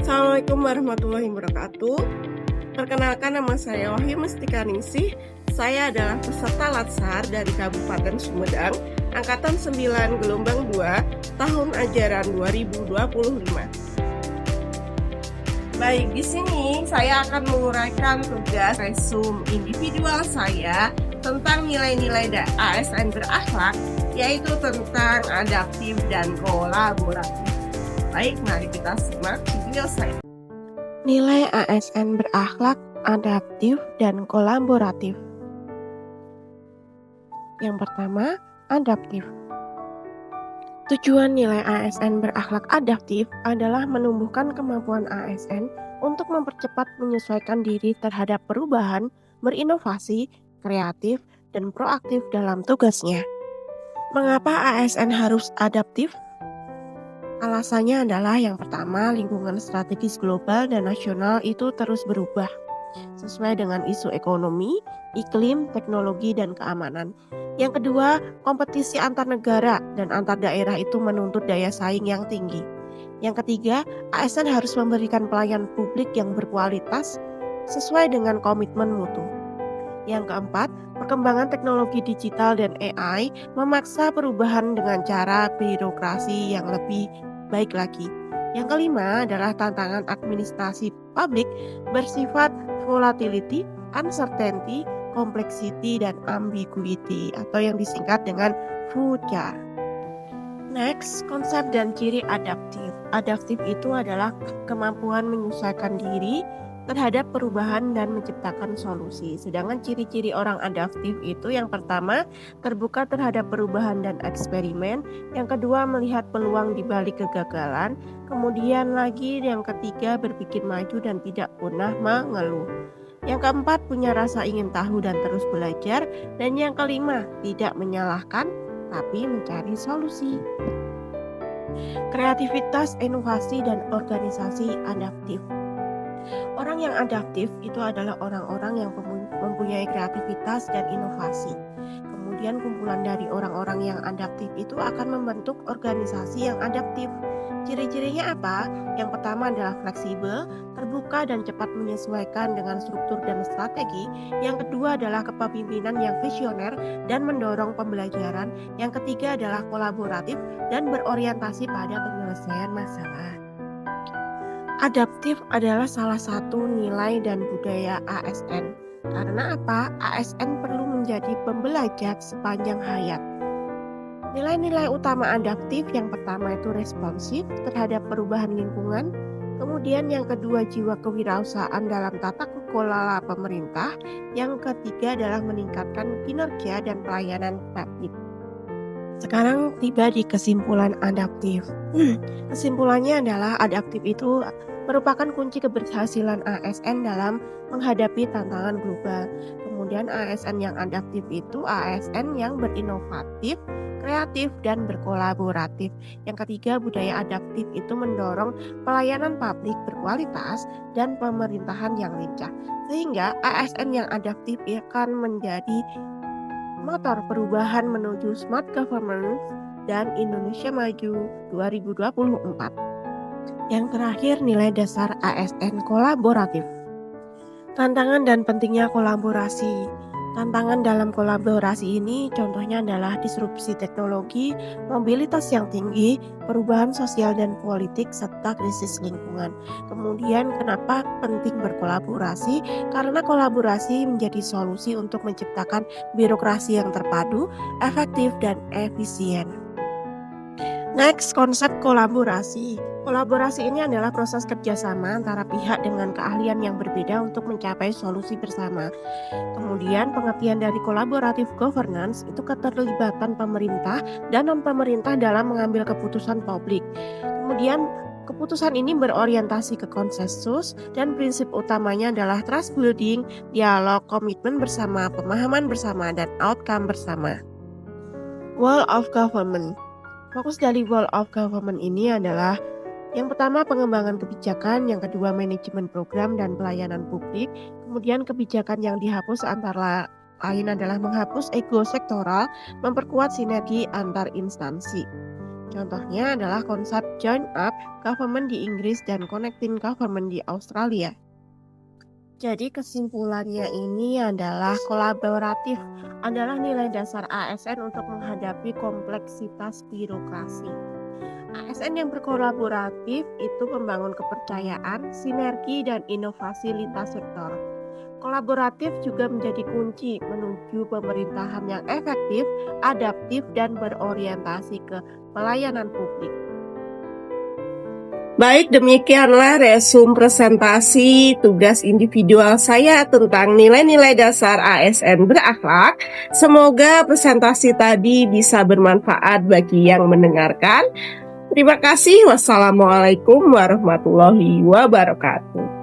Assalamualaikum warahmatullahi wabarakatuh. Perkenalkan, nama saya Wahyu Mustika Ningsih. Saya adalah peserta Latsar dari Kabupaten Sumedang, Angkatan 9 Gelombang 2, tahun ajaran 2025. Baik, di sini saya akan menguraikan tugas resume individual saya tentang nilai-nilai ASN berakhlak, yaitu tentang adaptif dan kolaboratif. Baik, mari kita simak video saya. Nilai ASN berakhlak, adaptif, dan kolaboratif. Yang pertama, adaptif. Tujuan nilai ASN berakhlak adaptif adalah menumbuhkan kemampuan ASN untuk mempercepat menyesuaikan diri terhadap perubahan, berinovasi, kreatif, dan proaktif dalam tugasnya. Mengapa ASN harus adaptif? Alasannya adalah yang pertama, lingkungan strategis global dan nasional itu terus berubah sesuai dengan isu ekonomi, iklim, teknologi, dan keamanan. Yang kedua, kompetisi antar negara dan antar daerah itu menuntut daya saing yang tinggi. Yang ketiga, ASN harus memberikan pelayanan publik yang berkualitas sesuai dengan komitmen mutu. Yang keempat, perkembangan teknologi digital dan AI memaksa perubahan dengan cara birokrasi yang lebih baik lagi. Yang kelima adalah tantangan administrasi publik bersifat volatility, uncertainty, complexity, dan ambiguity atau yang disingkat dengan VUCA. Next, konsep dan ciri adaptif. Adaptif itu adalah kemampuan menyesuaikan diri terhadap perubahan dan menciptakan solusi. Sedangkan ciri-ciri orang adaptif itu yang pertama, terbuka terhadap perubahan dan eksperimen. Yang kedua, melihat peluang di balik kegagalan. Kemudian lagi yang ketiga, berpikir maju dan tidak pernah mengeluh. Yang keempat, punya rasa ingin tahu dan terus belajar. Dan yang kelima, tidak menyalahkan tapi mencari solusi. Kreativitas, inovasi, dan organisasi adaptif. Orang yang adaptif itu adalah orang-orang yang mempunyai kreativitas dan inovasi. Kemudian kumpulan dari orang-orang yang adaptif itu akan membentuk organisasi yang adaptif. Ciri-cirinya apa? Yang pertama adalah fleksibel, terbuka dan cepat menyesuaikan dengan struktur dan strategi. Yang kedua adalah kepemimpinan yang visioner dan mendorong pembelajaran. Yang ketiga adalah kolaboratif dan berorientasi pada penyelesaian masalah. Adaptif adalah salah satu nilai dan budaya ASN. Karena apa? ASN perlu menjadi pembelajar sepanjang hayat. Nilai-nilai utama adaptif yang pertama itu responsif terhadap perubahan lingkungan. Kemudian yang kedua, jiwa kewirausahaan dalam tata kelola pemerintah. Yang ketiga adalah meningkatkan kinerja dan pelayanan publik. Sekarang tiba di kesimpulan adaptif. Kesimpulannya adalah adaptif itu merupakan kunci keberhasilan ASN dalam menghadapi tantangan global. Kemudian ASN yang adaptif itu ASN yang berinovatif, kreatif, dan berkolaboratif. Yang ketiga, budaya adaptif itu mendorong pelayanan publik berkualitas dan pemerintahan yang lincah. Sehingga ASN yang adaptif akan menjadi motor perubahan menuju smart governance dan Indonesia Maju 2024. Yang terakhir, nilai dasar ASN kolaboratif. Tantangan dan pentingnya kolaborasi. Tantangan dalam kolaborasi ini contohnya adalah disrupsi teknologi, mobilitas yang tinggi, perubahan sosial dan politik, serta krisis lingkungan. Kemudian kenapa penting berkolaborasi? Karena kolaborasi menjadi solusi untuk menciptakan birokrasi yang terpadu, efektif, dan efisien. Next, konsep kolaborasi. Kolaborasi ini adalah proses kerjasama antara pihak dengan keahlian yang berbeda untuk mencapai solusi bersama. Kemudian pengertian dari collaborative governance itu keterlibatan pemerintah dan non-pemerintah dalam mengambil keputusan publik. Kemudian keputusan ini berorientasi ke konsensus dan prinsip utamanya adalah trust building, dialog, komitmen bersama, pemahaman bersama, dan outcome bersama. Wall of Government. Fokus dari Wall of Government ini adalah yang pertama pengembangan kebijakan, yang kedua manajemen program dan pelayanan publik, kemudian kebijakan yang dihapus antara lain adalah menghapus ego sektoral, memperkuat sinergi antar instansi. Contohnya adalah konsep join up government di Inggris dan connecting government di Australia. Jadi kesimpulannya ini adalah kolaboratif adalah nilai dasar ASN untuk menghadapi kompleksitas birokrasi. ASN yang berkolaboratif itu membangun kepercayaan, sinergi, dan inovasi lintas sektor. Kolaboratif juga menjadi kunci menuju pemerintahan yang efektif, adaptif, dan berorientasi ke pelayanan publik. Baik, demikianlah resum presentasi tugas individual saya tentang nilai-nilai dasar ASN berakhlak. Semoga presentasi tadi bisa bermanfaat bagi yang mendengarkan. Terima kasih. Wassalamualaikum warahmatullahi wabarakatuh.